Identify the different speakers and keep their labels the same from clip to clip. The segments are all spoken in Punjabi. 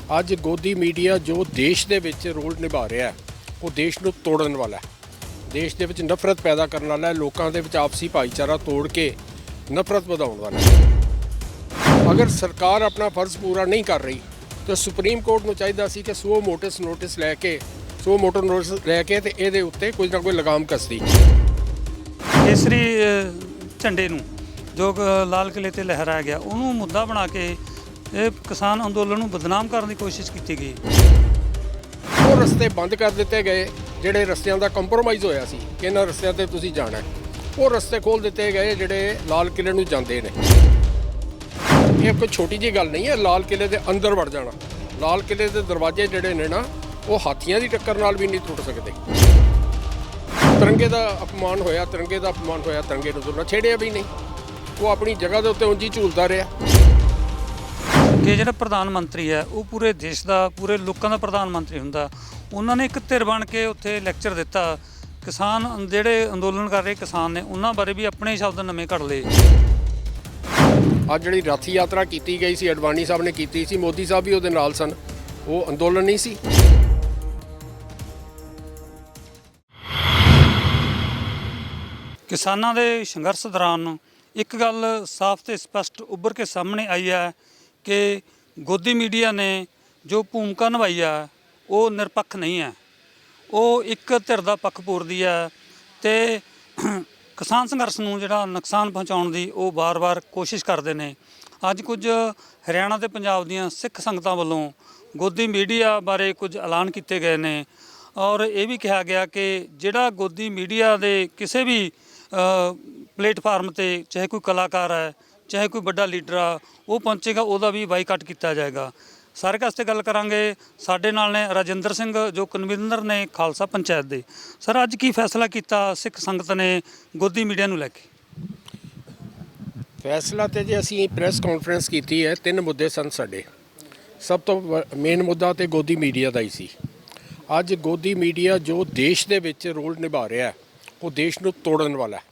Speaker 1: ਅੱਜ ਗੋਦੀ ਮੀਡੀਆ ਜੋ ਦੇਸ਼ ਦੇ ਵਿੱਚ ਰੋਲ ਨਿਭਾ ਰਿਹਾ ਉਹ ਦੇਸ਼ ਨੂੰ ਤੋੜਨ ਵਾਲਾ ਹੈ। ਦੇਸ਼ ਦੇ ਵਿੱਚ ਨਫ਼ਰਤ ਪੈਦਾ ਕਰਨ ਵਾਲਾ ਹੈ। ਲੋਕਾਂ ਦੇ ਵਿੱਚ ਆਪਸੀ ਭਾਈਚਾਰਾ ਤੋੜ ਕੇ ਨਫ਼ਰਤ ਵਧਾਉਣ ਵਾਲਾ ਹੈ। ਅਗਰ ਸਰਕਾਰ ਆਪਣਾ ਫਰਜ਼ ਪੂਰਾ ਨਹੀਂ ਕਰ ਰਹੀ ਤਾਂ ਸੁਪਰੀਮ ਕੋਰਟ ਨੂੰ ਚਾਹੀਦਾ ਸੀ ਕਿ ਸੋ ਨੋਟਿਸ ਲੈ ਕੇ ਤੇ ਇਹਦੇ ਉੱਤੇ ਕੁਝ ਨਾ ਕੋਈ ਲਗਾਮ ਕੱਸਦੀ।
Speaker 2: ਕੇਸਰੀ ਝੰਡੇ ਨੂੰ ਜੋ ਲਾਲ ਕਿਲੇ ਤੇ ਲਹਿਰਾਇਆ ਗਿਆ ਉਹਨੂੰ ਮੁੱਦਾ ਬਣਾ ਕੇ ਇਹ ਕਿਸਾਨ ਅੰਦੋਲਨ ਨੂੰ ਬਦਨਾਮ ਕਰਨ ਦੀ ਕੋਸ਼ਿਸ਼ ਕੀਤੀ ਗਈ।
Speaker 1: ਉਹ ਰਸਤੇ ਬੰਦ ਕਰ ਦਿੱਤੇ ਗਏ ਜਿਹੜੇ ਰਸਤਿਆਂ ਦਾ ਕੰਪਰੋਮਾਈਜ਼ ਹੋਇਆ ਸੀ ਕਿ ਇਹਨਾਂ ਰਸਤਿਆਂ ਤੇ ਤੁਸੀਂ ਜਾਣਾ। ਉਹ ਰਸਤੇ ਖੋਲ੍ਹ ਦਿੱਤੇ ਗਏ ਜਿਹੜੇ ਲਾਲ ਕਿਲੇ ਨੂੰ ਜਾਂਦੇ ਨੇ। ਇਹ ਕੋਈ ਛੋਟੀ ਜਿਹੀ ਗੱਲ ਨਹੀਂ ਹੈ ਲਾਲ ਕਿਲੇ ਦੇ ਅੰਦਰ ਵੜ ਜਾਣਾ। ਲਾਲ ਕਿਲੇ ਦੇ ਦਰਵਾਜ਼ੇ ਜਿਹੜੇ ਨੇ ਨਾ ਉਹ ਹਾਥੀਆਂ ਦੀ ਟੱਕਰ ਨਾਲ ਵੀ ਨਹੀਂ ਟੁੱਟ ਸਕਦੇ। ਤਿਰੰਗੇ ਦਾ ਅਪਮਾਨ ਹੋਇਆ, ਤਿਰੰਗੇ ਨੂੰ ਤੁਰਨਾ ਛੇੜਿਆ ਵੀ ਨਹੀਂ। ਉਹ ਆਪਣੀ ਜਗ੍ਹਾ ਦੇ ਉੱਤੇ ਉਂਝ ਹੀ ਝੂਲਦਾ ਰਿਹਾ।
Speaker 2: ਕਿ ਜਿਹੜਾ ਪ੍ਰਧਾਨ ਮੰਤਰੀ ਹੈ ਉਹ ਪੂਰੇ ਦੇਸ਼ ਦਾ, ਪੂਰੇ ਲੋਕਾਂ ਦਾ ਪ੍ਰਧਾਨ ਮੰਤਰੀ ਹੁੰਦਾ। ਉਹਨਾਂ ਨੇ ਇੱਕ ਧਿਰ ਬਣ ਕੇ ਉੱਥੇ ਲੈਕਚਰ ਦਿੱਤਾ। ਕਿਸਾਨ ਜਿਹੜੇ ਅੰਦੋਲਨ ਕਰ ਰਹੇ ਕਿਸਾਨ ਨੇ ਉਹਨਾਂ ਬਾਰੇ ਵੀ ਆਪਣੇ ਸ਼ਬਦ ਨਵੇਂ ਘੜ ਲਏ।
Speaker 1: ਅੱਜ ਜਿਹੜੀ ਰੱਥ ਯਾਤਰਾ ਕੀਤੀ ਗਈ ਸੀ ਅਡਵਾਨੀ ਸਾਹਿਬ ਨੇ ਕੀਤੀ ਸੀ, ਮੋਦੀ ਸਾਹਿਬ ਵੀ ਉਹਦੇ ਨਾਲ ਸਨ। ਉਹ ਅੰਦੋਲਨ ਨਹੀਂ ਸੀ।
Speaker 2: ਕਿਸਾਨਾਂ ਦੇ ਸੰਘਰਸ਼ ਦੌਰਾਨ ਇੱਕ ਗੱਲ ਸਾਫ਼ ਤੇ ਸਪਸ਼ਟ ਉੱਭਰ ਕੇ ਸਾਹਮਣੇ ਆਈ ਹੈ ਕਿ ਗੋਦੀ ਮੀਡੀਆ ਨੇ ਜੋ ਭੂਮਿਕਾ ਨਿਭਾਈ ਹੈ ਉਹ ਨਿਰਪੱਖ ਨਹੀਂ ਹੈ। ਉਹ ਇੱਕ ਧਿਰ ਦਾ ਪੱਖ ਪੂਰਦੀ ਹੈ ਤੇ ਕਿਸਾਨ ਸੰਘਰਸ਼ ਨੂੰ ਜਿਹੜਾ ਨੁਕਸਾਨ ਪਹੁੰਚਾਉਣ ਦੀ ਉਹ ਵਾਰ-ਵਾਰ ਕੋਸ਼ਿਸ਼ ਕਰਦੇ ਨੇ। ਅੱਜ ਕੁਝ ਹਰਿਆਣਾ ਤੇ ਪੰਜਾਬ ਦੀਆਂ ਸਿੱਖ ਸੰਗਤਾਂ ਵੱਲੋਂ ਗੋਦੀ ਮੀਡੀਆ ਬਾਰੇ ਕੁਝ ਐਲਾਨ ਕੀਤੇ ਗਏ ਨੇ ਔਰ ਇਹ ਵੀ ਕਿਹਾ ਗਿਆ ਕਿ ਜਿਹੜਾ ਗੋਦੀ ਮੀਡੀਆ ਦੇ ਕਿਸੇ ਵੀ ਪਲੇਟਫਾਰਮ ਤੇ ਚਾਹੇ ਕੋਈ ਕਲਾਕਾਰ ਹੈ ਚਾਹੇ ਕੋਈ ਵੱਡਾ ਲੀਡਰ ਆ ਉਹ ਪਹੁੰਚੇਗਾ ਉਹਦਾ ਵੀ ਬਾਈਕਾਟ ਕੀਤਾ ਜਾਏਗਾ। ਸਾਰੇ ਕਾਸਤੇ ਗੱਲ ਕਰਾਂਗੇ। ਸਾਡੇ ਨਾਲ ਨੇ ਰਾਜਿੰਦਰ ਸਿੰਘ ਜੋ ਕਨਵੀਨਰ ਨੇ ਖਾਲਸਾ ਪੰਚਾਇਤ ਦੇ। ਸਰ, ਅੱਜ ਕੀ ਫੈਸਲਾ ਕੀਤਾ ਸਿੱਖ ਸੰਗਤ ਨੇ ਗੋਦੀ ਮੀਡੀਆ ਨੂੰ ਲੈ ਕੇ?
Speaker 1: ਫੈਸਲਾ ਤੇ ਜੇ ਅਸੀਂ ਪ੍ਰੈਸ ਕਾਨਫਰੰਸ ਕੀਤੀ ਹੈ, 3 ਮੁੱਦੇ ਸਨ ਸਾਡੇ। ਸਭ ਤੋਂ ਮੇਨ ਮੁੱਦਾ ਤੇ ਗੋਦੀ ਮੀਡੀਆ ਦਾ ਹੀ ਸੀ। ਅੱਜ ਗੋਦੀ ਮੀਡੀਆ ਜੋ ਦੇਸ਼ ਦੇ ਵਿੱਚ ਰੋਲ ਨਿਭਾ ਰਿਹਾ ਉਹ ਦੇਸ਼ ਨੂੰ ਤੋੜਨ ਵਾਲਾ ਹੈ।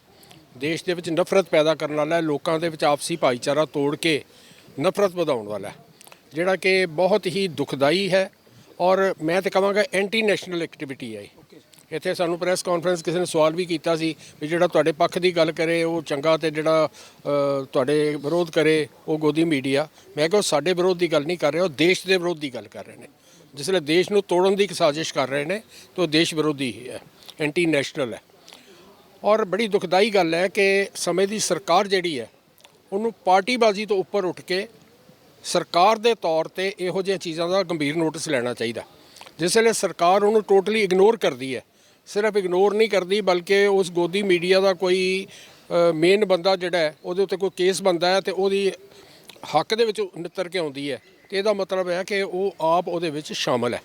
Speaker 1: ਦੇਸ਼ ਦੇ ਵਿੱਚ ਨਫ਼ਰਤ ਪੈਦਾ ਕਰਨ ਵਾਲਾ ਹੈ। ਲੋਕਾਂ ਦੇ ਵਿੱਚ ਆਪਸੀ ਭਾਈਚਾਰਾ ਤੋੜ ਕੇ ਨਫ਼ਰਤ ਵਧਾਉਣ ਵਾਲਾ ਹੈ, ਜਿਹੜਾ ਕਿ ਬਹੁਤ ਹੀ ਦੁਖਦਾਈ ਹੈ ਔਰ ਮੈਂ ਤਾਂ ਕਹਾਂਗਾ ਐਂਟੀ ਨੈਸ਼ਨਲ ਐਕਟੀਵਿਟੀ ਹੈ। ਇੱਥੇ ਸਾਨੂੰ ਪ੍ਰੈਸ ਕਾਨਫਰੰਸ ਕਿਸੇ ਨੇ ਸਵਾਲ ਵੀ ਕੀਤਾ ਸੀ ਵੀ ਜਿਹੜਾ ਤੁਹਾਡੇ ਪੱਖ ਦੀ ਗੱਲ ਕਰੇ ਉਹ ਚੰਗਾ ਤੇ ਜਿਹੜਾ ਤੁਹਾਡੇ ਵਿਰੋਧ ਕਰੇ ਉਹ ਗੋਦੀ ਮੀਡੀਆ। ਮੈਂ ਕਿਹਾ ਉਹ ਸਾਡੇ ਵਿਰੋਧ ਦੀ ਗੱਲ ਨਹੀਂ ਕਰ ਰਿਹਾ, ਉਹ ਦੇਸ਼ ਦੇ ਵਿਰੋਧ ਦੀ ਗੱਲ ਕਰ ਰਹੇ ਨੇ। ਜਿਸ ਵੇਲੇ ਦੇਸ਼ ਨੂੰ ਤੋੜਨ ਦੀ ਇੱਕ ਸਾਜ਼ਿਸ਼ ਕਰ ਰਹੇ ਨੇ ਤਾਂ ਉਹ ਦੇਸ਼ ਵਿਰੋਧੀ ਹੀ ਹੈ, ਐਂਟੀ ਨੈਸ਼ਨਲ ਹੈ। ਔਰ ਬੜੀ ਦੁਖਦਾਈ ਗੱਲ ਹੈ ਕਿ ਸਮੇਂ ਦੀ ਸਰਕਾਰ ਜਿਹੜੀ ਹੈ ਉਹਨੂੰ ਪਾਰਟੀਬਾਜ਼ੀ ਤੋਂ ਉੱਪਰ ਉੱਠ ਕੇ ਸਰਕਾਰ ਦੇ ਤੌਰ ਤੇ ਇਹੋ ਜਿਹੀਆਂ ਚੀਜ਼ਾਂ ਦਾ ਗੰਭੀਰ ਨੋਟਿਸ ਲੈਣਾ ਚਾਹੀਦਾ। ਜਿਸ ਵੇਲੇ ਸਰਕਾਰ ਉਹਨੂੰ ਟੋਟਲੀ ਇਗਨੋਰ ਕਰਦੀ ਹੈ, ਸਿਰਫ ਇਗਨੋਰ ਨਹੀਂ ਕਰਦੀ ਬਲਕਿ ਉਸ ਗੋਦੀ ਮੀਡੀਆ ਦਾ ਕੋਈ ਮੇਨ ਬੰਦਾ ਜਿਹੜਾ ਹੈ ਉਹਦੇ ਉੱਤੇ ਕੋਈ ਕੇਸ ਬਣਦਾ ਹੈ ਤੇ ਉਹਦੀ ਹੱਕ ਦੇ ਵਿੱਚ ਨਿੱਤਰ ਕੇ ਆਉਂਦੀ ਹੈ ਤੇ ਇਹਦਾ ਮਤਲਬ ਹੈ ਕਿ ਉਹ ਆਪ ਉਹਦੇ ਵਿੱਚ ਸ਼ਾਮਲ ਹੈ।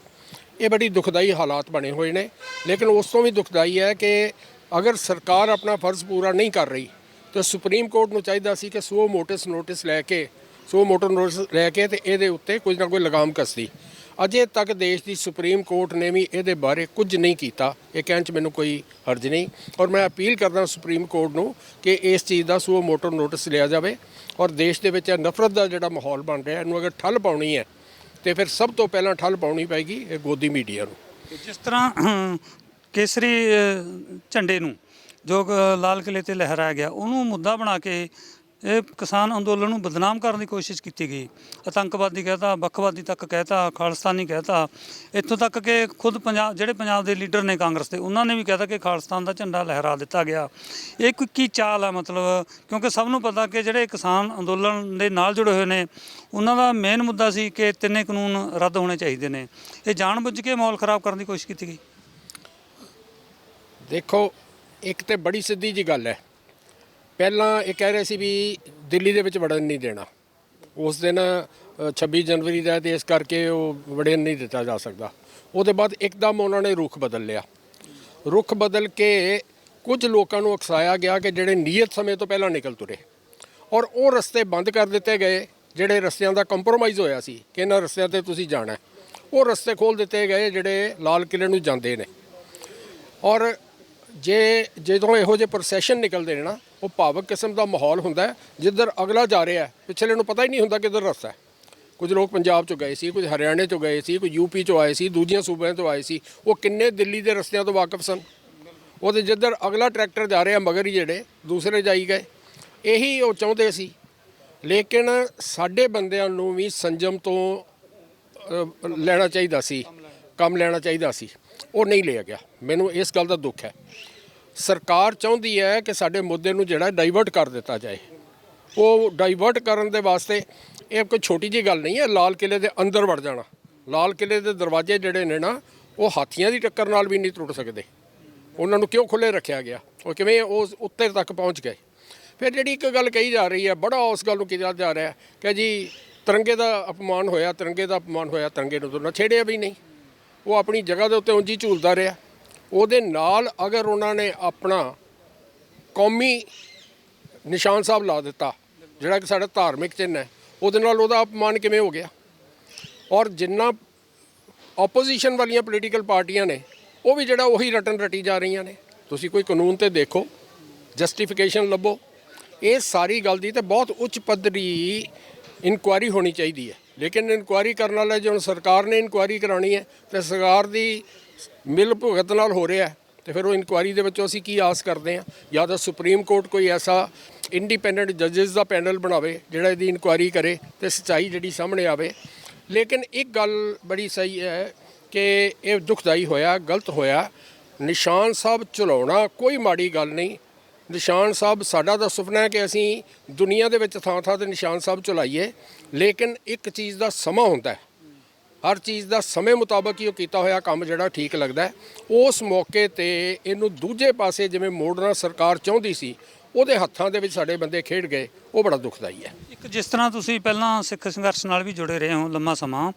Speaker 1: ਇਹ ਬੜੀ ਦੁਖਦਾਈ ਹਾਲਾਤ ਬਣੇ ਹੋਏ ਨੇ। ਲੇਕਿਨ ਉਸ ਤੋਂ ਵੀ ਦੁਖਦਾਈ ਹੈ ਕਿ ਅਗਰ ਸਰਕਾਰ ਆਪਣਾ ਫਰਜ਼ ਪੂਰਾ ਨਹੀਂ ਕਰ ਰਹੀ ਤਾਂ ਸੁਪਰੀਮ ਕੋਰਟ ਨੂੰ ਚਾਹੀਦਾ ਸੀ ਕਿ ਸੋ ਨੋਟਿਸ ਲੈ ਕੇ ਤੇ ਇਹਦੇ ਉੱਤੇ ਕੁਝ ਨਾ ਕੋਈ ਲਗਾਮ ਕੱਸਦੀ। ਅਜੇ ਤੱਕ ਦੇਸ਼ ਦੀ ਸੁਪਰੀਮ ਕੋਰਟ ਨੇ ਵੀ ਇਹਦੇ ਬਾਰੇ ਕੁਝ ਨਹੀਂ ਕੀਤਾ। ਇਹ ਕਹਿਣ 'ਚ ਮੈਨੂੰ ਕੋਈ ਹਰਜ ਨਹੀਂ ਔਰ ਮੈਂ ਅਪੀਲ ਕਰਦਾ ਸੁਪਰੀਮ ਕੋਰਟ ਨੂੰ ਕਿ ਇਸ ਚੀਜ਼ ਦਾ ਸੋ ਨੋਟਿਸ ਲਿਆ ਜਾਵੇ ਔਰ ਦੇਸ਼ ਦੇ ਵਿੱਚ ਨਫ਼ਰਤ ਦਾ ਜਿਹੜਾ ਮਾਹੌਲ ਬਣ ਰਿਹਾ ਇਹਨੂੰ ਅਗਰ ਠੱਲ ਪਾਉਣੀ ਹੈ ਤੇ ਫਿਰ ਸਭ ਤੋਂ ਪਹਿਲਾਂ ਠੱਲ ਪਾਉਣੀ ਪਏਗੀ ਇਹ ਗੋਦੀ ਮੀਡੀਆ ਨੂੰ।
Speaker 2: ਜਿਸ ਤਰ੍ਹਾਂ ਕੇਸਰੀ ਝੰਡੇ ਨੂੰ ਜੋ ਲਾਲ ਕਿਲੇ ਤੇ ਲਹਿਰਾਇਆ ਗਿਆ ਉਹਨੂੰ ਮੁੱਦਾ ਬਣਾ ਕੇ ਇਹ ਕਿਸਾਨ ਅੰਦੋਲਨ ਨੂੰ ਬਦਨਾਮ ਕਰਨ ਦੀ ਕੋਸ਼ਿਸ਼ ਕੀਤੀ ਗਈ। ਆਤੰਕਵਾਦੀ ਕਹਿਤਾ, ਵੱਖਵਾਦੀ ਤੱਕ ਕਹਿਤਾ, ਖਾਲਿਸਤਾਨੀ ਕਹਿਤਾ, ਇੱਥੋਂ ਤੱਕ ਕਿ ਖੁਦ ਪੰਜਾਬ ਦੇ ਲੀਡਰ ਨੇ ਕਾਂਗਰਸ ਦੇ ਉਹਨਾਂ ਨੇ ਵੀ ਕਹਿਤਾ ਕਿ ਖਾਲਿਸਤਾਨ ਦਾ ਝੰਡਾ ਲਹਿਰਾ ਦਿੱਤਾ ਗਿਆ। ਇਹ ਕੋਈ ਕੀ ਚਾਲ ਹੈ? ਮਤਲਬ ਕਿਉਂਕਿ ਸਭ ਨੂੰ ਪਤਾ ਕਿ ਜਿਹੜੇ ਕਿਸਾਨ ਅੰਦੋਲਨ ਦੇ ਨਾਲ ਜੁੜੇ ਹੋਏ ਨੇ ਉਹਨਾਂ ਦਾ ਮੇਨ ਮੁੱਦਾ ਸੀ ਕਿ 3 ਕਾਨੂੰਨ ਰੱਦ ਹੋਣੇ ਚਾਹੀਦੇ ਨੇ। ਇਹ ਜਾਣ-ਬੁੱਝ ਕੇ ਮਾਹੌਲ ਖਰਾਬ ਕਰਨ ਦੀ ਕੋਸ਼ਿਸ਼ ਕੀਤੀ ਗਈ।
Speaker 1: ਦੇਖੋ, ਇੱਕ ਤੇ ਬੜੀ ਸਿੱਧੀ ਜੀ ਗੱਲ ਹੈ। ਪਹਿਲਾਂ ਇਹ ਕਹਿ ਰਹੇ ਸੀ ਵੀ ਦਿੱਲੀ ਦੇ ਵਿੱਚ ਵੜਨ ਨਹੀਂ ਦੇਣਾ। ਉਸ ਦਿਨ 26 ਜਨਵਰੀ ਦਾ ਤੇ ਇਸ ਕਰਕੇ ਉਹ ਵੜਨ ਨਹੀਂ ਦਿੱਤਾ ਜਾ ਸਕਦਾ। ਉਹਦੇ ਬਾਅਦ ਇੱਕਦਮ ਉਹਨਾਂ ਨੇ ਰੁਖ ਬਦਲ ਲਿਆ। ਰੁਖ ਬਦਲ ਕੇ ਕੁਝ ਲੋਕਾਂ ਨੂੰ ਉਕਸਾਇਆ ਗਿਆ ਕਿ ਜਿਹੜੇ ਨੀਅਤ ਸਮੇਂ ਤੋਂ ਪਹਿਲਾਂ ਨਿਕਲ ਤੁਰੇ ਔਰ ਉਹ ਰਸਤੇ ਬੰਦ ਕਰ ਦਿੱਤੇ ਗਏ ਜਿਹੜੇ ਰਸਤਿਆਂ ਦਾ ਕੰਪਰੋਮਾਈਜ਼ ਹੋਇਆ ਸੀ ਕਿ ਇਹਨਾਂ ਰਸਤਿਆਂ ਤੇ ਤੁਸੀਂ ਜਾਣਾ। ਉਹ ਰਸਤੇ ਖੋਲ੍ਹ ਦਿੱਤੇ ਗਏ ਜਿਹੜੇ ਲਾਲ ਕਿਲੇ ਨੂੰ ਜਾਂਦੇ ਨੇ। ਔਰ ਜਦੋਂ ਇਹੋ ਜਿਹੇ ਪ੍ਰੋਸੈਸ਼ਨ ਨਿਕਲਦੇ ਨੇ ਨਾ ਉਹ ਭਾਵਕ ਕਿਸਮ ਦਾ ਮਾਹੌਲ ਹੁੰਦਾ ਜਿੱਧਰ ਅਗਲਾ ਜਾ ਰਿਹਾ, ਪਿਛਲੇ ਨੂੰ ਪਤਾ ਹੀ ਨਹੀਂ ਹੁੰਦਾ ਕਿੱਧਰ ਰਸਤਾ ਹੈ। ਕੁਝ ਲੋਕ ਪੰਜਾਬ 'ਚੋਂ ਗਏ ਸੀ, ਕੁਝ ਹਰਿਆਣੇ 'ਚੋਂ ਗਏ ਸੀ, ਕੁਝ ਯੂਪੀ 'ਚੋਂ ਆਏ ਸੀ, ਦੂਜੀਆਂ ਸੂਬਿਆਂ ਤੋਂ ਆਏ ਸੀ। ਉਹ ਕਿੰਨੇ ਦਿੱਲੀ ਦੇ ਰਸਤਿਆਂ ਤੋਂ ਵਾਕਿਫ ਸਨ। ਉਹਦੇ ਜਿੱਧਰ ਅਗਲਾ ਟਰੈਕਟਰ ਜਾ ਰਿਹਾ ਮਗਰ ਹੀ ਜਿਹੜੇ ਦੂਸਰੇ ਜਾਈ ਗਏ। ਇਹੀ ਉਹ ਚਾਹੁੰਦੇ ਸੀ। ਲੇਕਿਨ ਸਾਡੇ ਬੰਦਿਆਂ ਨੂੰ ਵੀ ਸੰਜਮ ਤੋਂ ਲੈਣਾ ਚਾਹੀਦਾ ਸੀ, ਕੰਮ ਲੈਣਾ ਚਾਹੀਦਾ ਸੀ। ਉਹ ਨਹੀਂ ਲਿਆ ਗਿਆ। ਮੈਨੂੰ ਇਸ ਗੱਲ ਦਾ ਦੁੱਖ ਹੈ। ਸਰਕਾਰ ਚਾਹੁੰਦੀ ਹੈ ਕਿ ਸਾਡੇ ਮੁੱਦੇ ਨੂੰ ਜਿਹੜਾ ਡਾਈਵਰਟ ਕਰ ਦਿੱਤਾ ਜਾਏ। ਉਹ ਡਾਈਵਰਟ ਕਰਨ ਦੇ ਵਾਸਤੇ ਇਹ ਕੋਈ ਛੋਟੀ ਜਿਹੀ ਗੱਲ ਨਹੀਂ ਹੈ। ਲਾਲ ਕਿਲ੍ਹੇ ਦੇ ਅੰਦਰ ਵੜ ਜਾਣਾ, ਲਾਲ ਕਿਲ੍ਹੇ ਦੇ ਦਰਵਾਜ਼ੇ ਜਿਹੜੇ ਨੇ ਨਾ, ਉਹ ਹਾਥੀਆਂ ਦੀ ਟੱਕਰ ਨਾਲ ਵੀ ਨਹੀਂ ਟੁੱਟ ਸਕਦੇ। ਉਹਨਾਂ ਨੂੰ ਕਿਉਂ ਖੁੱਲ੍ਹੇ ਰੱਖਿਆ ਗਿਆ? ਉਹ ਕਿਵੇਂ ਉਸ ਉੱਤੇ ਤੱਕ ਪਹੁੰਚ ਗਏ? ਫਿਰ ਜਿਹੜੀ ਇੱਕ ਗੱਲ ਕਹੀ ਜਾ ਰਹੀ ਹੈ, ਬੜਾ ਉਸ ਗੱਲ ਨੂੰ ਕਿਹਾ ਜਾ ਰਿਹਾ ਕਿ ਜੀ ਤਿਰੰਗੇ ਦਾ ਅਪਮਾਨ ਹੋਇਆ, ਤਿਰੰਗੇ ਦਾ ਅਪਮਾਨ ਹੋਇਆ। ਤਿਰੰਗੇ ਨੂੰ ਤਾਂ ਛੇੜਿਆ ਵੀ ਨਹੀਂ। ਉਹ ਆਪਣੀ ਜਗ੍ਹਾ ਦੇ ਉੱਤੇ ਉਂਝ ਹੀ ਝੂਲਦਾ ਰਿਹਾ। ਉਹਦੇ ਨਾਲ ਅਗਰ ਉਹਨਾਂ ਨੇ ਆਪਣਾ ਕੌਮੀ ਨਿਸ਼ਾਨ ਸਾਹਿਬ ਲਾ ਦਿੱਤਾ, ਜਿਹੜਾ ਕਿ ਸਾਡਾ ਧਾਰਮਿਕ ਚਿੰਨ੍ਹ ਹੈ, ਉਹਦੇ ਨਾਲ ਉਹਦਾ ਅਪਮਾਨ ਕਿਵੇਂ ਹੋ ਗਿਆ? ਔਰ ਜਿੰਨਾ ਆਪੋਜੀਸ਼ਨ ਵਾਲੀਆਂ ਪੋਲੀਟੀਕਲ ਪਾਰਟੀਆਂ ਨੇ, ਉਹ ਵੀ ਜਿਹੜਾ ਉਹੀ ਰਟਨ ਰਟੀ ਜਾ ਰਹੀਆਂ ਨੇ। ਤੁਸੀਂ ਕੋਈ ਕਾਨੂੰਨ ਤੇ ਦੇਖੋ, ਜਸਟੀਫਿਕੇਸ਼ਨ ਲੱਭੋ। ਇਹ ਸਾਰੀ ਗੱਲ ਦੀ ਤਾਂ ਬਹੁਤ ਉੱਚ ਪੱਧਰੀ ਇਨਕੁਆਇਰੀ ਹੋਣੀ ਚਾਹੀਦੀ ਹੈ। ਲੇਕਿਨ ਇਨਕੁਆਇਰੀ ਕਰਨ ਵਾਲਾ ਜੇ ਹੁਣ ਸਰਕਾਰ ਨੇ ਇਨਕੁਆਇਰੀ ਕਰਾਉਣੀ ਹੈ ਤੇ ਸਰਕਾਰ ਦੀ ਮਿਲ ਭੁਗਤ ਨਾਲ ਹੋ ਰਿਹਾ, ਤੇ ਫਿਰ ਉਹ ਇਨਕੁਆਇਰੀ ਦੇ ਵਿੱਚੋਂ ਅਸੀਂ ਕੀ ਆਸ ਕਰਦੇ ਹਾਂ? ਜਾਂ ਤਾਂ ਸੁਪਰੀਮ ਕੋਰਟ ਕੋਈ ਐਸਾ ਇੰਡੀਪੈਂਡੈਂਟ ਜੱਜਿਸ ਦਾ ਪੈਨਲ ਬਣਾਵੇ ਜਿਹੜਾ ਇਹਦੀ ਇਨਕੁਆਇਰੀ ਕਰੇ ਤੇ ਸੱਚਾਈ ਜਿਹੜੀ ਸਾਹਮਣੇ ਆਵੇ। ਲੇਕਿਨ ਇੱਕ ਗੱਲ ਬੜੀ ਸਹੀ ਹੈ ਕਿ ਇਹ ਦੁਖਦਾਈ ਹੋਇਆ, ਗਲਤ ਹੋਇਆ। ਨਿਸ਼ਾਨ ਸਾਹਿਬ ਚਲਾਉਣਾ ਕੋਈ ਮਾੜੀ ਗੱਲ ਨਹੀਂ। ਨਿਸ਼ਾਨ ਸਾਹਿਬ ਸਾਡਾ ਤਾਂ ਸੁਪਨਾ ਹੈ ਕਿ ਅਸੀਂ ਦੁਨੀਆ ਦੇ ਵਿੱਚ ਥਾਂ ਥਾਂ 'ਤੇ ਨਿਸ਼ਾਨ ਸਾਹਿਬ ਚਲਾਈਏ। ਲੇਕਿਨ ਇੱਕ ਚੀਜ਼ ਦਾ ਸਮਾਂ ਹੁੰਦਾ ਹੈ। ਹਰ ਚੀਜ਼ ਦਾ ਸਮੇਂ ਮੁਤਾਬਕ ਹੀ ਉਹ ਕੀਤਾ ਹੋਇਆ ਕੰਮ ਜਿਹੜਾ ਠੀਕ ਲੱਗਦਾ ਹੈ। ਉਸ ਮੌਕੇ 'ਤੇ ਇਹਨੂੰ ਦੂਜੇ ਪਾਸੇ ਜਿਵੇਂ ਮੋੜਨਾ ਸਰਕਾਰ ਚਾਹੁੰਦੀ ਸੀ, ਉਹਦੇ ਹੱਥਾਂ ਦੇ ਵਿੱਚ ਸਾਡੇ ਬੰਦੇ ਖੇਡ ਗਏ। ਉਹ ਬੜਾ ਦੁਖਦਾਈ ਹੈ।
Speaker 2: ਇੱਕ ਜਿਸ ਤਰ੍ਹਾਂ ਤੁਸੀਂ ਪਹਿਲਾਂ ਸਿੱਖ ਸੰਘਰਸ਼ ਨਾਲ ਵੀ ਜੁੜੇ ਰਹੇ ਹੋ ਲੰਮਾ ਸਮਾਂ,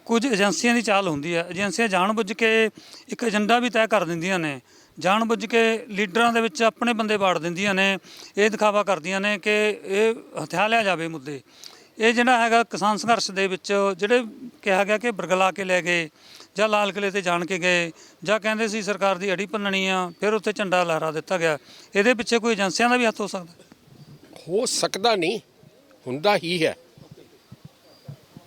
Speaker 2: ਕੁਝ ਏਜੰਸੀਆਂ ਦੀ ਚਾਲ ਹੁੰਦੀ ਹੈ। ਏਜੰਸੀਆਂ ਜਾਣਬੁੱਝ ਕੇ ਇੱਕ ਏਜੰਡਾ ਵੀ ਤੈਅ ਕਰ ਦਿੰਦੀਆਂ ਨੇ, ਜਾਣਬੁੱਝ ਕੇ ਲੀਡਰਾਂ ਦੇ ਵਿੱਚ ਆਪਣੇ ਬੰਦੇ ਵਾੜ ਦਿੰਦੀਆਂ ਨੇ। ਇਹ ਦਿਖਾਵਾ ਕਰਦੀਆਂ ਨੇ ਕਿ ਇਹ ਹਥਿਆ ਲਿਆ ਜਾਵੇ ਮੁੱਦੇ। ਇਹ ਜਿਹੜਾ ਹੈਗਾ ਕਿਸਾਨ ਸੰਘਰਸ਼ ਦੇ ਵਿੱਚ ਜਿਹੜੇ ਕਿਹਾ ਗਿਆ ਕਿ ਬਰਗਲਾ ਕੇ ਲੈ ਗਏ ਜਾਂ ਲਾਲ ਕਿਲ੍ਹੇ ਤੇ ਜਾਣ ਕੇ ਗਏ ਜਾਂ ਕਹਿੰਦੇ ਸੀ ਸਰਕਾਰ ਦੀ ਅੜੀ ਭੰਨਣੀ ਆ, ਫਿਰ ਉੱਥੇ ਝੰਡਾ ਲਹਿਰਾ ਦਿੱਤਾ ਗਿਆ। ਇਹਦੇ ਪਿੱਛੇ ਕੋਈ ਏਜੰਸੀਆਂ ਦਾ ਵੀ ਹੱਥ ਹੋ ਸਕਦਾ?
Speaker 1: ਹੋ ਸਕਦਾ ਨਹੀਂ, ਹੁੰਦਾ ਹੀ ਹੈ।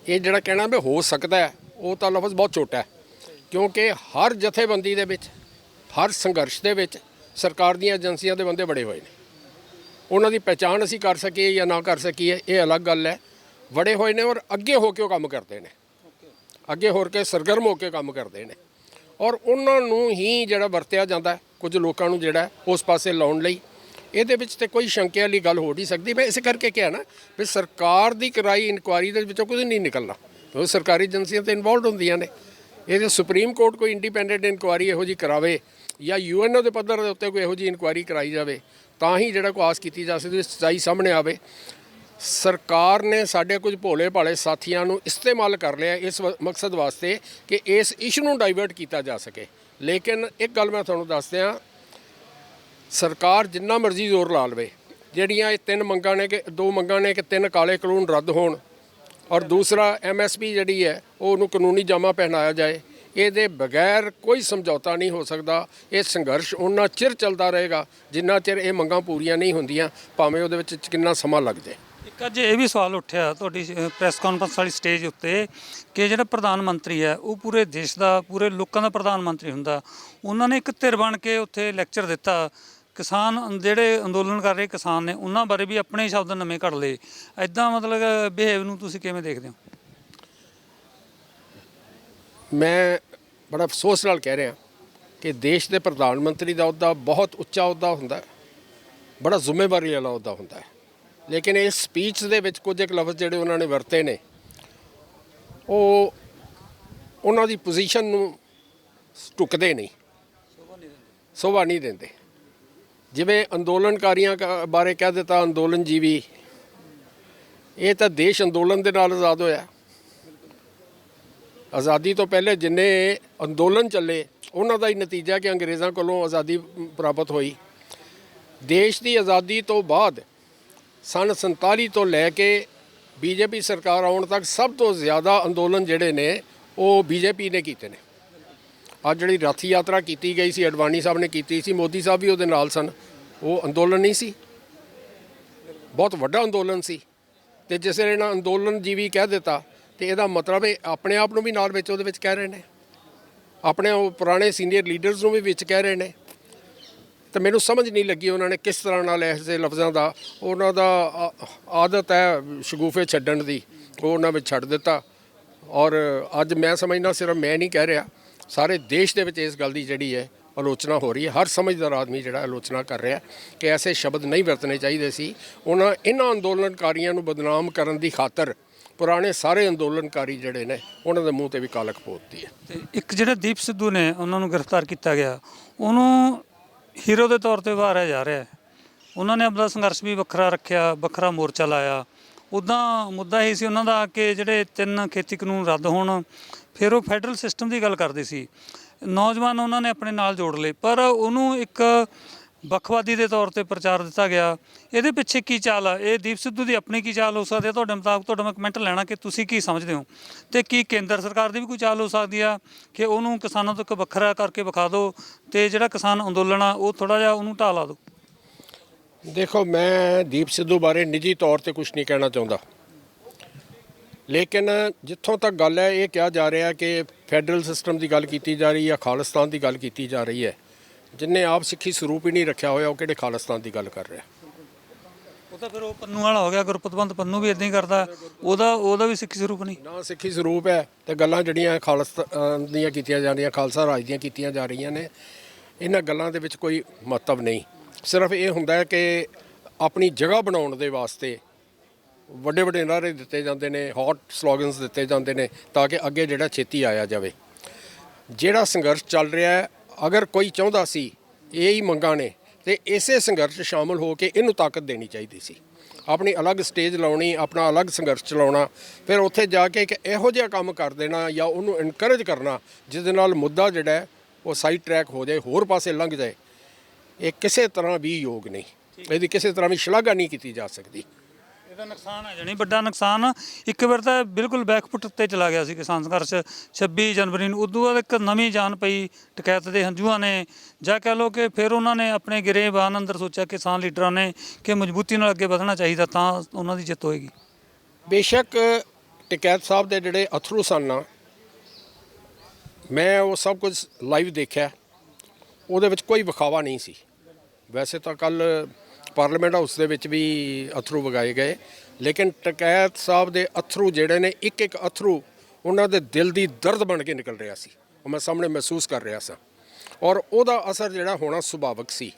Speaker 1: ਇਹ ਜਿਹੜਾ ਕਹਿਣਾ ਵੀ ਹੋ ਸਕਦਾ ਹੈ, ਉਹ ਤਾਂ ਲਫ਼ਜ਼ ਬਹੁਤ ਛੋਟਾ ਹੈ। ਕਿਉਂਕਿ ਹਰ ਜਥੇਬੰਦੀ ਦੇ ਵਿੱਚ, ਹਰ ਸੰਘਰਸ਼ ਦੇ ਵਿੱਚ ਸਰਕਾਰ ਦੀਆਂ ਏਜੰਸੀਆਂ ਦੇ ਬੰਦੇ ਬੜੇ ਹੋਏ ਨੇ। ਉਹਨਾਂ ਦੀ ਪਹਿਚਾਣ ਅਸੀਂ ਕਰ ਸਕੀਏ ਜਾਂ ਨਾ ਕਰ ਸਕੀਏ, ਇਹ ਅਲੱਗ ਗੱਲ ਹੈ। ਬੜੇ ਹੋਏ ਨੇ ਔਰ ਅੱਗੇ ਹੋ ਕੇ ਉਹ ਕੰਮ ਕਰਦੇ ਨੇ, ਅੱਗੇ ਹੋ ਕੇ ਸਰਗਰਮ ਹੋ ਕੇ ਕੰਮ ਕਰਦੇ ਨੇ। ਔਰ ਉਹਨਾਂ ਨੂੰ ਹੀ ਜਿਹੜਾ ਵਰਤਿਆ ਜਾਂਦਾ ਕੁਝ ਲੋਕਾਂ ਨੂੰ ਜਿਹੜਾ ਉਸ ਪਾਸੇ ਲਾਉਣ ਲਈ। ਇਹਦੇ ਵਿੱਚ ਤੇ ਕੋਈ ਸ਼ੰਕੇ ਵਾਲੀ ਗੱਲ ਹੋ ਨਹੀਂ ਸਕਦੀ। ਮੈਂ ਇਸੇ ਕਰਕੇ ਕਿਹਾ ਨਾ ਵੀ ਸਰਕਾਰ ਦੀ ਕਰਾਈ ਇਨਕੁਆਇਰੀ ਦੇ ਵਿੱਚੋਂ ਕੁਝ ਨਹੀਂ ਨਿਕਲਣਾ। ਉਹ ਸਰਕਾਰੀ ਏਜੰਸੀਆਂ ਤਾਂ ਇਨਵੋਲਵਡ ਹੁੰਦੀਆਂ ਨੇ। ਇਹਦੇ ਸੁਪਰੀਮ ਕੋਰਟ ਕੋਈ ਇੰਡੀਪੈਂਡੈਂਟ ਇਨਕੁਆਇਰੀ ਇਹੋ ਜਿਹੀ ਕਰਾਵੇ ਜਾਂ UN ਦੇ ਪੱਧਰ ਦੇ ਉੱਤੇ ਕੋਈ ਇਹੋ ਜਿਹੀ ਇਨਕੁਆਇਰੀ ਕਰਾਈ ਜਾਵੇ, ਤਾਂ ਹੀ ਜਿਹੜਾ ਕੋਈ ਆਸ ਕੀਤੀ ਜਾ ਸਕਦੀ, ਸੱਚਾਈ ਸਾਹਮਣੇ ਆਵੇ। ਸਰਕਾਰ ਨੇ ਸਾਡੇ ਕੁਝ ਭੋਲੇ ਭਾਲੇ ਸਾਥੀਆਂ ਨੂੰ ਇਸਤੇਮਾਲ ਕਰ ਲਿਆ ਇਸ ਮਕਸਦ ਵਾਸਤੇ ਕਿ ਇਸ ਇਸ਼ੂ ਨੂੰ ਡਾਈਵਰਟ ਕੀਤਾ ਜਾ ਸਕੇ। ਲੇਕਿਨ ਇੱਕ ਗੱਲ ਮੈਂ ਤੁਹਾਨੂੰ ਦੱਸ ਦਿਆਂ, ਸਰਕਾਰ ਜਿੰਨਾ ਮਰਜ਼ੀ ਜ਼ੋਰ ਲਾ ਲਵੇ, ਜਿਹੜੀਆਂ ਇਹ ਤਿੰਨ ਮੰਗਾਂ ਨੇ ਕਿ ਦੋ ਮੰਗਾਂ ਨੇ ਕਿ 3 ਕਾਲੇ ਕਾਨੂੰਨ ਰੱਦ ਹੋਣ ਔਰ ਦੂਸਰਾ MSP ਜਿਹੜੀ ਹੈ ਉਹਨੂੰ ਕਾਨੂੰਨੀ ਜਾਮਾ ਪਹਿਨਾਇਆ ਜਾਏ, ਇਹਦੇ ਬਗੈਰ ਕੋਈ ਸਮਝੌਤਾ ਨਹੀਂ ਹੋ ਸਕਦਾ। ਇਹ ਸੰਘਰਸ਼ ਉਹਨਾਂ ਚਿਰ ਚੱਲਦਾ ਰਹੇਗਾ ਜਿੰਨਾ ਚਿਰ ਇਹ ਮੰਗਾਂ ਪੂਰੀਆਂ ਨਹੀਂ ਹੁੰਦੀਆਂ, ਭਾਵੇਂ ਉਹਦੇ ਵਿੱਚ ਕਿੰਨਾ ਸਮਾਂ ਲੱਗ ਜਾਏ।
Speaker 2: ਇੱਕ ਅੱਜ ਇਹ ਵੀ ਸਵਾਲ ਉੱਠਿਆ ਤੁਹਾਡੀ ਪ੍ਰੈਸ ਕਾਨਫਰੰਸ ਵਾਲੀ ਸਟੇਜ ਉੱਤੇ ਕਿ ਜਿਹੜਾ ਪ੍ਰਧਾਨ ਮੰਤਰੀ ਹੈ ਉਹ ਪੂਰੇ ਦੇਸ਼ ਦਾ, ਪੂਰੇ ਲੋਕਾਂ ਦਾ ਪ੍ਰਧਾਨ ਮੰਤਰੀ ਹੁੰਦਾ। ਉਹਨਾਂ ਨੇ ਇੱਕ ਧਿਰ ਬਣ ਕੇ ਉੱਥੇ ਲੈਕਚਰ ਦਿੱਤਾ। ਕਿਸਾਨ ਜਿਹੜੇ ਅੰਦੋਲਨ ਕਰ ਰਹੇ ਕਿਸਾਨ ਨੇ ਉਹਨਾਂ ਬਾਰੇ ਵੀ ਆਪਣੇ ਸ਼ਬਦ ਨਵੇਂ ਘੜ ਲਏ। ਐਦਾਂ ਮਤਲਬ ਬਿਹੇਵ ਨੂੰ ਤੁਸੀਂ ਕਿਵੇਂ ਦੇਖਦੇ ਹੋ?
Speaker 1: ਮੈਂ ਬੜਾ ਅਫਸੋਸ ਨਾਲ ਕਹਿ ਰਿਹਾ ਕਿ ਦੇਸ਼ ਦੇ ਪ੍ਰਧਾਨ ਮੰਤਰੀ ਦਾ ਅਹੁਦਾ ਬਹੁਤ ਉੱਚਾ ਅਹੁਦਾ ਹੁੰਦਾ, ਬੜਾ ਜ਼ਿੰਮੇਵਾਰੀ ਵਾਲਾ ਅਹੁਦਾ ਹੁੰਦਾ ਹੈ। ਲੇਕਿਨ ਇਸ ਸਪੀਚ ਦੇ ਵਿੱਚ ਕੁਝ ਇੱਕ ਲਫ਼ਜ਼ ਜਿਹੜੇ ਉਹਨਾਂ ਨੇ ਵਰਤੇ ਨੇ, ਉਹ ਉਹਨਾਂ ਦੀ ਪੋਜੀਸ਼ਨ ਨੂੰ ਢੁੱਕਦੇ ਨਹੀਂ, ਸ਼ੋਭਾ ਨਹੀਂ ਦਿੰਦੇ। ਜਿਵੇਂ ਅੰਦੋਲਨਕਾਰੀਆਂ ਬਾਰੇ ਕਹਿ ਦਿੱਤਾ ਅੰਦੋਲਨ ਜੀਵੀ, ਇਹ ਤਾਂ ਦੇਸ਼ ਅੰਦੋਲਨ ਦੇ ਨਾਲ ਆਜ਼ਾਦ ਹੋਇਆ। ਆਜ਼ਾਦੀ ਤੋਂ ਪਹਿਲੇ ਜਿੰਨੇ ਅੰਦੋਲਨ ਚੱਲੇ ਉਹਨਾਂ ਦਾ ਹੀ ਨਤੀਜਾ ਕਿ ਅੰਗਰੇਜ਼ਾਂ ਕੋਲੋਂ ਆਜ਼ਾਦੀ ਪ੍ਰਾਪਤ ਹੋਈ। ਦੇਸ਼ ਦੀ ਆਜ਼ਾਦੀ ਤੋਂ ਬਾਅਦ ਸੰਨ 47 ਤੋਂ ਲੈ ਕੇ BJP ਸਰਕਾਰ ਆਉਣ ਤੱਕ ਸਭ ਤੋਂ ਜ਼ਿਆਦਾ ਅੰਦੋਲਨ ਜਿਹੜੇ ਨੇ ਉਹ BJP ਨੇ ਕੀਤੇ ਨੇ। ਅੱਜ ਜਿਹੜੀ ਰਥ ਯਾਤਰਾ ਕੀਤੀ ਗਈ ਸੀ, ਅਡਵਾਨੀ ਸਾਹਿਬ ਨੇ ਕੀਤੀ ਸੀ, ਮੋਦੀ ਸਾਹਿਬ ਵੀ ਉਹਦੇ ਨਾਲ ਸਨ, ਉਹ ਅੰਦੋਲਨ ਨਹੀਂ ਸੀ, ਬਹੁਤ ਵੱਡਾ ਅੰਦੋਲਨ ਸੀ। ਅਤੇ ਜਿਸ ਵੇਲੇ ਨਾ ਅੰਦੋਲਨ ਜੀਵੀ ਕਹਿ ਦਿੱਤਾ ਤੇ ਇਹਦਾ ਮਤਲਬ ਇਹ ਆਪਣੇ ਆਪ ਨੂੰ ਵੀ ਨਾਲ ਵਿੱਚ ਉਹਦੇ ਵਿੱਚ ਕਹਿ ਰਹੇ ਨੇ, ਆਪਣੇ ਉਹ ਪੁਰਾਣੇ ਸੀਨੀਅਰ ਲੀਡਰਸ ਨੂੰ ਵੀ ਵਿੱਚ ਕਹਿ ਰਹੇ ਨੇ। ਤੇ ਮੈਨੂੰ ਸਮਝ ਨਹੀਂ ਲੱਗੀ ਉਹਨਾਂ ਨੇ ਕਿਸ ਤਰ੍ਹਾਂ ਨਾਲ ਐਸੇ ਲਫ਼ਜ਼ਾਂ ਦਾ, ਉਹਨਾਂ ਦਾ ਆਦਤ ਹੈ ਸ਼ਗੂਫੇ ਛੱਡਣ ਦੀ, ਉਹ ਉਹਨਾਂ ਵਿੱਚ ਛੱਡ ਦਿੱਤਾ। ਔਰ ਅੱਜ ਮੈਂ ਸਮਝਦਾ ਸਿਰਫ ਮੈਂ ਨਹੀਂ ਕਹਿ ਰਿਹਾ, ਸਾਰੇ ਦੇਸ਼ ਦੇ ਵਿੱਚ ਇਸ ਗੱਲ ਦੀ ਜਿਹੜੀ ਹੈ ਆਲੋਚਨਾ ਹੋ ਰਹੀ ਹੈ। ਹਰ ਸਮਝਦਾਰ ਆਦਮੀ ਜਿਹੜਾ ਆਲੋਚਨਾ ਕਰ ਰਿਹਾ ਕਿ ਐਸੇ ਸ਼ਬਦ ਨਹੀਂ ਵਰਤਣੇ ਚਾਹੀਦੇ ਸੀ। ਇਹਨਾਂ ਅੰਦੋਲਨਕਾਰੀਆਂ ਨੂੰ ਬਦਨਾਮ ਕਰਨ ਦੀ ਖਾਤਰ ਪੁਰਾਣੇ ਸਾਰੇ ਅੰਦੋਲਨਕਾਰੀ ਜਿਹੜੇ ਨੇ ਉਹਨਾਂ ਦੇ ਮੂੰਹ ਤੇ ਵੀ ਕਾਲਕ ਪੋਤਦੀ ਹੈ।
Speaker 2: ਤੇ ਇੱਕ ਜਿਹੜੇ ਦੀਪ ਸਿੱਧੂ ਨੇ ਉਹਨਾਂ ਨੂੰ ਗ੍ਰਿਫਤਾਰ ਕੀਤਾ ਗਿਆ, ਉਹਨੂੰ ਹੀਰੋ ਦੇ ਤੌਰ ਤੇ ਉਭਾਰਿਆ ਜਾ ਰਿਹਾ ਹੈ। ਉਹਨਾਂ ਨੇ ਆਪਣਾ ਸੰਘਰਸ਼ ਵੀ ਵੱਖਰਾ ਰੱਖਿਆ, ਵੱਖਰਾ ਮੋਰਚਾ ਲਾਇਆ। ਉੱਦਾਂ ਮੁੱਦਾ ਇਹ ਸੀ ਉਹਨਾਂ ਦਾ ਕਿ ਜਿਹੜੇ 3 ਖੇਤੀ ਕਾਨੂੰਨ ਰੱਦ ਹੋਣ, ਫਿਰ ਉਹ ਫੈਡਰਲ ਸਿਸਟਮ ਦੀ ਗੱਲ ਕਰਦੇ ਸੀ। ਨੌਜਵਾਨ ਉਹਨਾਂ ਨੇ ਆਪਣੇ ਨਾਲ ਜੋੜ ਲਏ, ਪਰ ਉਹਨੂੰ ਇੱਕ ਵੱਖਵਾਦੀ ਦੇ ਤੌਰ ਤੇ ਪ੍ਰਚਾਰ ਦਿੱਤਾ ਗਿਆ। ਇਹਦੇ ਪਿੱਛੇ ਕੀ ਚਾਲ ਆ? ਇਹ ਦੀਪ ਸਿੱਧੂ ਦੀ ਆਪਣੀ ਕੀ ਚਾਲ ਹੋ ਸਕਦੀ ਹੈ ਤੁਹਾਡੇ ਮੁਤਾਬਕ? ਤੁਹਾਡਾ ਮੈਂ ਕਮੈਂਟ ਲੈਣਾ ਕਿ ਤੁਸੀਂ ਕੀ ਸਮਝਦੇ ਹੋ, ਤੇ ਕੀ ਕੇਂਦਰ ਸਰਕਾਰ ਦੀ ਵੀ ਕੋਈ ਚਾਲ ਹੋ ਸਕਦੀ ਆ ਕਿ ਉਹਨੂੰ ਕਿਸਾਨਾਂ ਤੋਂ ਇੱਕ ਵੱਖਰਾ ਕਰਕੇ ਵਿਖਾ ਦਿਓ ਤੇ ਜਿਹੜਾ ਕਿਸਾਨ ਅੰਦੋਲਨ ਆ ਉਹ ਥੋੜ੍ਹਾ ਜਿਹਾ ਉਹਨੂੰ ਢਾਹ ਲਾ ਦਿਓ?
Speaker 1: ਦੇਖੋ, ਮੈਂ ਦੀਪ ਸਿੱਧੂ ਬਾਰੇ ਨਿੱਜੀ ਤੌਰ ਤੇ ਕੁਝ ਨਹੀਂ ਕਹਿਣਾ ਚਾਹੁੰਦਾ, ਲੇਕਿਨ ਜਿੱਥੋਂ ਤੱਕ ਗੱਲ ਹੈ ਇਹ ਕਿਹਾ ਜਾ ਰਿਹਾ ਕਿ ਫੈਡਰਲ ਸਿਸਟਮ ਦੀ ਗੱਲ ਕੀਤੀ ਜਾ ਰਹੀ ਹੈ, ਖਾਲਿਸਤਾਨ ਦੀ ਗੱਲ ਕੀਤੀ ਜਾ ਰਹੀ ਹੈ। ਜਿਨ੍ਹਾਂ ਆਪ ਸਿੱਖੀ ਸਰੂਪ ਹੀ ਨਹੀਂ ਰੱਖਿਆ ਹੋਇਆ ਉਹ ਕਿਹੜੇ ਖਾਲਿਸਤਾਨ ਦੀ ਗੱਲ ਕਰ ਰਿਹਾ?
Speaker 2: ਉਹ ਤਾਂ ਫਿਰ ਉਹ ਪੰਨੂ ਵਾਲਾ ਹੋ ਗਿਆ, ਗੁਰਪਤਵੰਤ ਪੰਨੂ ਵੀ ਇਦਾਂ ਹੀ ਕਰਦਾ। ਉਹਦਾ ਵੀ ਸਿੱਖੀ ਸਰੂਪ ਨਹੀਂ,
Speaker 1: ਨਾ ਸਿੱਖੀ ਸਰੂਪ ਹੈ। ਤੇ ਗੱਲਾਂ ਜਿਹੜੀਆਂ ਖਾਲਿਸਤਾਨ ਦੀਆਂ ਕੀਤੀਆਂ ਜਾ ਰਹੀਆਂ, ਖਾਲਸਾ ਰਾਜ ਦੀਆਂ ਕੀਤੀਆਂ ਜਾ ਰਹੀਆਂ ਨੇ, ਇਹਨਾਂ ਗੱਲਾਂ ਦੇ ਵਿੱਚ ਕੋਈ ਮਹੱਤਵ ਨਹੀਂ। ਸਿਰਫ ਇਹ ਹੁੰਦਾ ਹੈ ਕਿ ਆਪਣੀ ਜਗ੍ਹਾ ਬਣਾਉਣ ਦੇ ਵਾਸਤੇ ਵੱਡੇ ਵੱਡੇ ਨਾਅਰੇ ਦਿੱਤੇ ਜਾਂਦੇ ਨੇ, ਹੌਟ ਸਲੋਗਨਸ ਦਿੱਤੇ ਜਾਂਦੇ ਨੇ ਤਾਂ ਕਿ ਅੱਗੇ ਜਿਹੜਾ ਛੇਤੀ ਆਇਆ ਜਾਵੇ। ਜਿਹੜਾ ਸੰਘਰਸ਼ ਚੱਲ ਰਿਹਾ ਹੈ, ਅਗਰ ਕੋਈ ਚਾਹੁੰਦਾ ਸੀ ਇਹ ਹੀ ਮੰਗਾਂ ਨੇ ਤੇ ਇਸੇ ਸੰਘਰਸ਼ ਸ਼ਾਮਲ ਹੋ ਕੇ ਇਹਨੂੰ ਤਾਕਤ ਦੇਣੀ ਚਾਹੀਦੀ ਸੀ। ਆਪਣੀ ਅਲੱਗ ਸਟੇਜ ਲਾਉਣੀ, ਆਪਣਾ ਅਲੱਗ ਸੰਘਰਸ਼ ਚਲਾਉਣਾ, ਫਿਰ ਉੱਥੇ ਜਾ ਕੇ ਇੱਕ ਇਹੋ ਜਿਹਾ ਕੰਮ ਕਰ ਦੇਣਾ ਜਾਂ ਉਹਨੂੰ ਇਨਕਰੇਜ ਕਰਨਾ ਜਿਹਦੇ ਨਾਲ ਮੁੱਦਾ ਜਿਹੜਾ ਹੈ ਉਹ ਸਾਈਡ ਟਰੈਕ ਹੋ ਜਾਏ, ਹੋਰ ਪਾਸੇ ਲੰਘ ਜਾਏ, ਇਹ ਕਿਸੇ ਤਰ੍ਹਾਂ ਵੀ ਯੋਗ ਨਹੀਂ। ਇਹਦੀ ਕਿਸੇ ਤਰ੍ਹਾਂ ਵੀ ਸ਼ਲਾਘਾ ਨਹੀਂ ਕੀਤੀ ਜਾ ਸਕਦੀ।
Speaker 2: ਇਹਦਾ ਨੁਕਸਾਨ ਹੈ ਜਾਣੀ ਵੱਡਾ ਨੁਕਸਾਨ। ਇੱਕ ਵਾਰ ਤਾਂ ਬਿਲਕੁਲ ਬੈਕਫੁੱਟ ਉੱਤੇ ਚਲਾ ਗਿਆ ਸੀ ਕਿਸਾਨ ਸੰਘਰਸ਼ 26 ਜਨਵਰੀ ਨੂੰ। ਉਦੋਂ ਬਾਅਦ ਇੱਕ ਨਵੀਂ ਜਾਨ ਪਈ ਟਕੈਤ ਦੇ ਹੰਝੂਆਂ ਨੇ, ਜਾਂ ਕਹਿ ਲਓ ਕਿ ਫਿਰ ਉਹਨਾਂ ਨੇ ਆਪਣੇ ਗਿਰੇਬਾਨ ਅੰਦਰ ਸੋਚਿਆ ਕਿਸਾਨ ਲੀਡਰਾਂ ਨੇ ਕਿ ਮਜ਼ਬੂਤੀ ਨਾਲ ਅੱਗੇ ਵਧਣਾ ਚਾਹੀਦਾ, ਤਾਂ ਉਹਨਾਂ ਦੀ ਜਿੱਤ ਹੋਏਗੀ।
Speaker 1: ਬੇਸ਼ੱਕ ਟਕੈਤ ਸਾਹਿਬ ਦੇ ਜਿਹੜੇ ਅਥਰੂ ਸਨ, ਮੈਂ ਉਹ ਸਭ ਕੁਝ ਲਾਈਵ ਦੇਖਿਆ, ਉਹਦੇ ਵਿੱਚ ਕੋਈ ਵਿਖਾਵਾ ਨਹੀਂ ਸੀ। ਵੈਸੇ ਤਾਂ ਕੱਲ੍ਹ ਪਾਰਲੀਮੈਂਟ ਹਾਊਸ ਦੇ ਵਿੱਚ ਵੀ ਅਥਰੂ ਵਗਾਏ ਗਏ, ਲੇਕਿਨ ਟਕੈਤ ਸਾਹਿਬ ਦੇ ਅਥਰੂ ਜਿਹੜੇ ਨੇ, ਇੱਕ ਇੱਕ ਅਥਰੂ ਉਹਨਾਂ ਦੇ ਦਿਲ ਦੀ ਦਰਦ ਬਣ ਕੇ ਨਿਕਲ ਰਿਹਾ ਸੀ, ਉਹ ਮੈਂ ਸਾਹਮਣੇ ਮਹਿਸੂਸ ਕਰ ਰਿਹਾ ਸਾਂ। ਔਰ ਉਹਦਾ ਅਸਰ ਜਿਹੜਾ ਹੋਣਾ ਸੁਭਾਵਿਕ ਸੀ।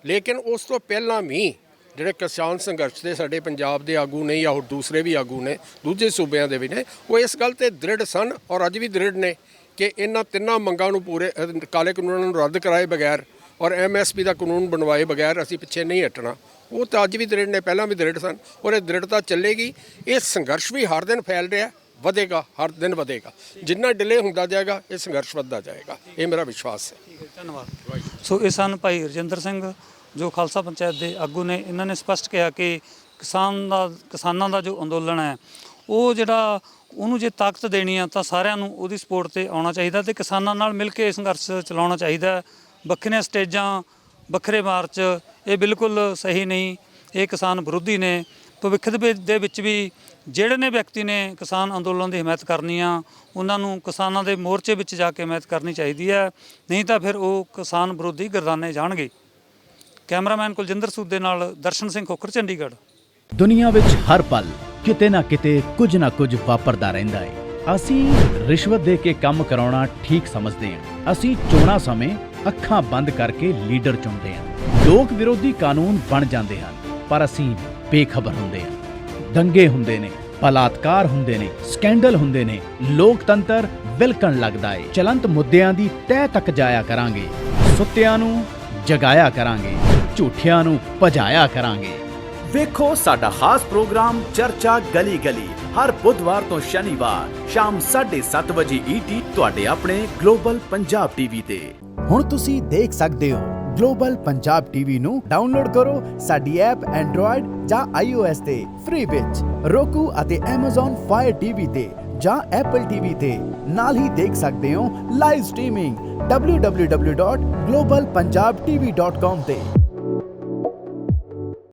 Speaker 1: ਲੇਕਿਨ ਉਸ ਤੋਂ ਪਹਿਲਾਂ ਵੀ ਜਿਹੜੇ ਕਿਸਾਨ ਸੰਘਰਸ਼ ਦੇ ਸਾਡੇ ਪੰਜਾਬ ਦੇ ਆਗੂ ਨੇ ਜਾਂ ਹੋਰ ਦੂਸਰੇ ਵੀ ਆਗੂ ਨੇ, ਦੂਜੇ ਸੂਬਿਆਂ ਦੇ ਵੀ ਨੇ, ਉਹ ਇਸ ਗੱਲ ਤੇ ਦ੍ਰਿੜ ਸਨ ਔਰ ਅੱਜ ਵੀ ਦ੍ਰਿੜ ਨੇ ਕਿ ਇਹਨਾਂ 3 ਮੰਗਾਂ ਨੂੰ ਪੂਰੇ, ਕਾਲੇ ਕਾਨੂੰਨਾਂ ਨੂੰ ਰੱਦ ਕਰਾਏ ਬਗੈਰ ਔਰ MSP ਦਾ ਕਾਨੂੰਨ ਬਣਵਾਏ ਬਗੈਰ ਅਸੀਂ ਪਿੱਛੇ ਨਹੀਂ ਹਟਣਾ। ਉਹ ਤਾਂ ਅੱਜ ਵੀ ਦ੍ਰਿੜ ਨੇ, ਪਹਿਲਾਂ ਵੀ ਦ੍ਰਿੜ ਸਨ ਔਰ ਇਹ ਦ੍ਰਿੜਤਾ ਚੱਲੇਗੀ। ਇਹ ਸੰਘਰਸ਼ ਵੀ ਹਰ ਦਿਨ ਫੈਲ ਰਿਹਾ, ਵਧੇਗਾ, ਹਰ ਦਿਨ ਵਧੇਗਾ। ਜਿੰਨਾ ਡਿਲੇ ਹੁੰਦਾ ਜਾਏਗਾ ਇਹ ਸੰਘਰਸ਼ ਵੱਧਦਾ ਜਾਏਗਾ, ਇਹ ਮੇਰਾ ਵਿਸ਼ਵਾਸ ਹੈ।
Speaker 2: ਠੀਕ ਹੈ, ਧੰਨਵਾਦ। ਸੋ ਇਹ ਸਨ ਭਾਈ ਰਜਿੰਦਰ ਸਿੰਘ ਜੋ ਖਾਲਸਾ ਪੰਚਾਇਤ ਦੇ ਆਗੂ ਨੇ। ਇਹਨਾਂ ਨੇ ਸਪਸ਼ਟ ਕਿਹਾ ਕਿ ਕਿਸਾਨਾਂ ਦਾ ਜੋ ਅੰਦੋਲਨ ਹੈ ਉਹ ਜਿਹੜਾ ਉਹਨੂੰ ਜੇ ਤਾਕਤ ਦੇਣੀ ਆ ਤਾਂ ਸਾਰਿਆਂ ਨੂੰ ਉਹਦੀ ਸਪੋਰਟ ਤੇ ਆਉਣਾ ਚਾਹੀਦਾ ਤੇ ਕਿਸਾਨਾਂ ਨਾਲ ਮਿਲ ਕੇ ਸੰਘਰਸ਼ ਚਲਾਉਣਾ ਚਾਹੀਦਾ। ਵੱਖਰੀਆਂ ਸਟੇਜਾਂ, ਵੱਖਰੇ ਮਾਰਚ, ਇਹ ਬਿਲਕੁਲ ਸਹੀ ਨਹੀਂ। ਇਹ ਕਿਸਾਨ ਵਿਰੋਧੀ ਨੇ। ਭਵਿੱਖ ਦੇ ਵਿੱਚ ਵੀ ਜਿਹੜੇ ਨੇ ਵਿਅਕਤੀ ਨੇ ਕਿਸਾਨ ਅੰਦੋਲਨ ਦੀ ਹਮਾਇਤ ਕਰਨੀ ਆ, ਉਹਨਾਂ ਨੂੰ ਕਿਸਾਨਾਂ ਦੇ ਮੋਰਚੇ ਵਿੱਚ ਜਾ ਕੇ ਹਮਾਇਤ ਕਰਨੀ ਚਾਹੀਦੀ ਹੈ, ਨਹੀਂ ਤਾਂ ਫਿਰ ਉਹ ਕਿਸਾਨ ਵਿਰੋਧੀ ਗਰਦਾਨੇ ਜਾਣਗੇ। ਕੈਮਰਾਮੈਨ ਕੁਲਜਿੰਦਰ ਸੂਦ ਦੇ ਨਾਲ ਦਰਸ਼ਨ ਸਿੰਘ ਖੋਖਰ, ਚੰਡੀਗੜ੍ਹ।
Speaker 3: ਦੁਨੀਆ ਵਿੱਚ ਹਰ ਪਲ ਕਿਤੇ ਨਾ ਕਿਤੇ ਕੁਝ ਨਾ ਕੁਝ ਵਾਪਰਦਾ ਰਹਿੰਦਾ ਹੈ। ਅਸੀਂ ਰਿਸ਼ਵਤ ਦੇ ਕੇ ਕੰਮ ਕਰਾਉਣਾ ਠੀਕ ਸਮਝਦੇ ਹਾਂ। ਅਸੀਂ ਚੋਣਾਂ ਸਮੇਂ ਅੱਖਾਂ ਬੰਦ ਕਰਕੇ ਲੀਡਰ ਚੁਣਦੇ ਹਾਂ। ਲੋਕ ਵਿਰੋਧੀ ਕਾਨੂੰਨ ਬਣ ਜਾਂਦੇ ਹਨ, ਪਰ ਅਸੀਂ ਬੇਖਬਰ ਹੁੰਦੇ ਹਾਂ। ਦੰਗੇ ਹੁੰਦੇ ਨੇ, ਬਲਾਤਕਾਰ ਹੁੰਦੇ ਨੇ, ਸਕੈਂਡਲ ਹੁੰਦੇ ਨੇ, ਲੋਕਤੰਤਰ ਵਿਲਕਣ ਲੱਗਦਾ ਹੈ। ਚਲੰਤ ਮੁੱਦਿਆਂ ਦੀ ਤਹਿ ਤੱਕ ਜਾਇਆ ਕਰਾਂਗੇ, ਸੁੱਤਿਆਂ ਨੂੰ ਜਗਾਇਆ ਕਰਾਂਗੇ, ਝੂਠਿਆਂ ਨੂੰ ਭਜਾਇਆ ਕਰਾਂਗੇ। ਵੇਖੋ ਸਾਡਾ ਖਾਸ ਪ੍ਰੋਗਰਾਮ ਚਰਚਾ ਗਲੀ ਗਲੀ ਹਰ ਬੁੱਧਵਾਰ ਤੋਂ ਸ਼ਨੀਵਾਰ ਸ਼ਾਮ 7:30 ਵਜੇ ET ਤੁਹਾਡੇ ਆਪਣੇ ਗਲੋਬਲ ਪੰਜਾਬ TV ਤੇ। ਹੁਣ ਤੁਸੀਂ ਦੇਖ ਸਕਦੇ ਹੋ ਗਲੋਬਲ ਪੰਜਾਬ TV ਨੂੰ ਡਾਊਨਲੋਡ ਕਰੋ ਸਾਡੀ ਐਪ Android ਜਾਂ iOS ਤੇ ਫ੍ਰੀ ਵਿੱਚ, Roku ਅਤੇ Amazon Fire TV ਤੇ ਜਾਂ Apple TV ਤੇ। ਨਾਲ ਹੀ ਦੇਖ ਸਕਦੇ ਹੋ ਲਾਈਵ ਸਟ੍ਰੀਮਿੰਗ www.globalpunjabtv.com ਤੇ।